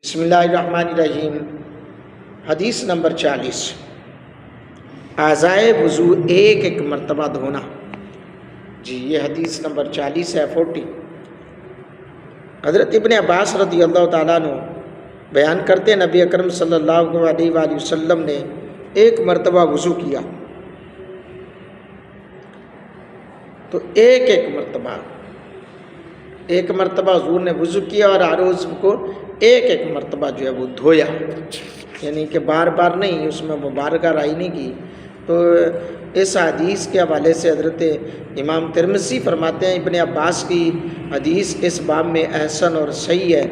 بسم اللہ الرحمن الرحیم۔ حدیث نمبر 40، اعضائے وضو ایک ایک مرتبہ دھونا۔ جی یہ حدیث نمبر 40 ہے 40۔ حضرت ابن عباس رضی اللہ تعالیٰ عنہ بیان کرتے ہیں نبی اکرم صلی اللہ علیہ وآلہ وسلم نے ایک مرتبہ وضو کیا تو ایک مرتبہ حضور نے وضو کیا اور ہر عضو کو ایک ایک مرتبہ جو ہے وہ دھویا، یعنی کہ بار بار نہیں، اس میں مبارکہ رائی نہیں کی۔ تو اس حدیث کے حوالے سے حضرت امام ترمذی فرماتے ہیں ابن عباس کی حدیث اس باب میں احسن اور صحیح ہے۔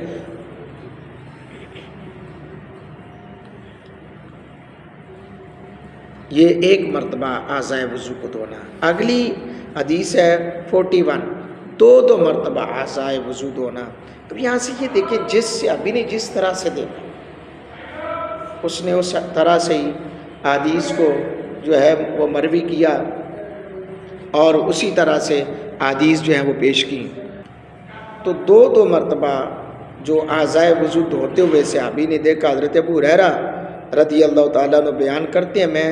یہ ایک مرتبہ اعضائے وضو کو دھونا۔ اگلی حدیث ہے 41، دو مرتبہ اعضائے وضو دھونا۔ اب یہاں سے یہ دیکھیں، ابھی نے جس طرح سے دیکھا اس نے اس طرح سے ہی حدیث کو جو ہے وہ مروی کیا اور اسی طرح سے حدیث جو ہیں وہ پیش کی۔ تو دو مرتبہ جو اعضائے وضو دھوتے ہوئے صحابی نے دیکھا، حضرت ابو ہریرہ رضی اللہ تعالیٰ عنہ بیان کرتے ہیں میں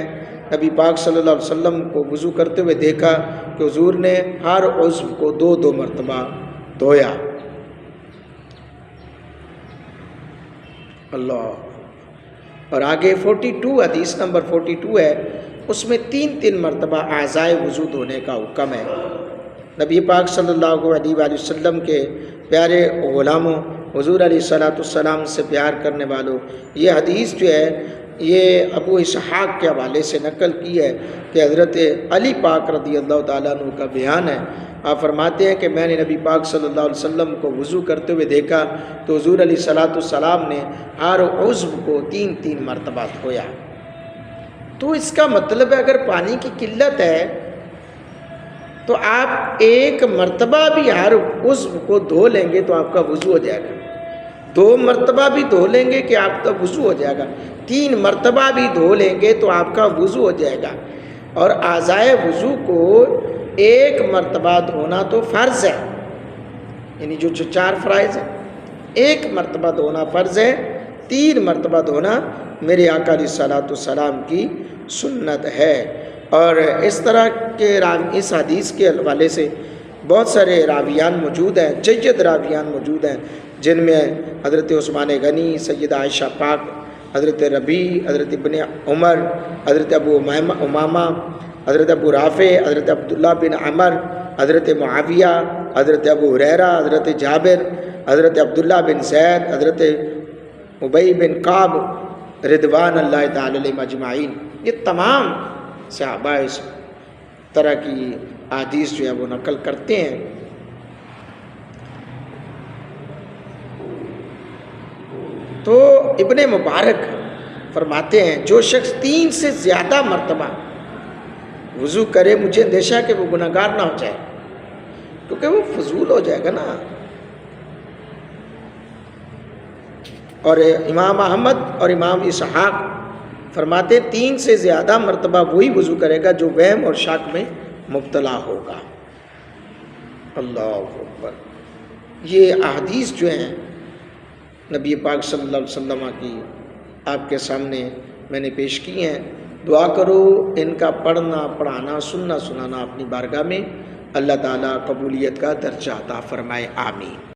نبی پاک صلی اللہ علیہ وسلم کو وضو کرتے ہوئے دیکھا کہ حضور نے ہر عضو کو دو مرتبہ دھویا۔ اللہ۔ اور آگے 42 حدیث نمبر 42 ہے، اس میں تین مرتبہ اعضائے وضو دھونے کا حکم ہے۔ نبی پاک صلی اللہ علیہ وآلہ وسلم کے پیارے غلاموں، حضور علیہ السلام سے پیار کرنے والوں، یہ حدیث جو ہے یہ ابو اسحاق کے حوالے سے نقل کی ہے کہ حضرت علی پاک رضی اللہ تعالیٰ عنہ کا بیان ہے۔ آپ فرماتے ہیں کہ میں نے نبی پاک صلی اللہ علیہ وسلم کو وضو کرتے ہوئے دیکھا تو حضور علیہ السلام نے ہر عضو کو تین مرتبہ دھویا۔ تو اس کا مطلب ہے اگر پانی کی قلت ہے تو آپ ایک مرتبہ بھی ہر عضو کو دھو لیں گے تو آپ کا وضو ہو جائے گا۔ 2 مرتبہ بھی دھو لیں گے کہ آپ کا وضو ہو جائے گا، 3 مرتبہ بھی دھو لیں گے تو آپ کا وضو ہو جائے گا۔ اور اعضائے وضو کو ایک مرتبہ دھونا تو فرض ہے، یعنی جو 4 فرائض ہیں، ایک مرتبہ دھونا فرض ہے، 3 مرتبہ دھونا میرے آقا علیہ السلام کی سنت ہے۔ اور اس طرح کے اس حدیث کے حوالے سے بہت سارے راویان موجود ہیں، جید راویان موجود ہیں، جن میں حضرت عثمان غنی، سیدہ عائشہ پاک، حضرت ربیع، حضرت ابن عمر، حضرت ابو امامہ، حضرت ابو رافع، حضرت عبداللہ بن عمر، حضرت معاویہ، حضرت ابو ہریرہ، حضرت جابر، حضرت عبداللہ بن زید، حضرت ابی بن کعب رضوان اللہ تعالی علیہم اجمعین، یہ تمام صحابہ اس طرح کی حدیث جو ہے وہ نقل کرتے ہیں۔ تو ابن مبارک فرماتے ہیں جو شخص 3 سے زیادہ مرتبہ وضو کرے، مجھے اندیشہ کہ وہ گناہگار نہ ہو جائے، کیونکہ وہ فضول ہو جائے گا نا۔ اور امام احمد اور امام اسحاق فرماتے ہیں 3 سے زیادہ مرتبہ وہی وضو کرے گا جو وہم اور شک میں مبتلا ہوگا۔ اللہ اکبر۔ یہ احادیث جو ہیں نبی پاک صلی اللہ علیہ وسلم کی آپ کے سامنے میں نے پیش کی ہیں۔ دعا کرو ان کا پڑھنا، پڑھانا، سننا، سنانا اپنی بارگاہ میں اللہ تعالیٰ قبولیت کا درجہ عطا فرمائے، آمین۔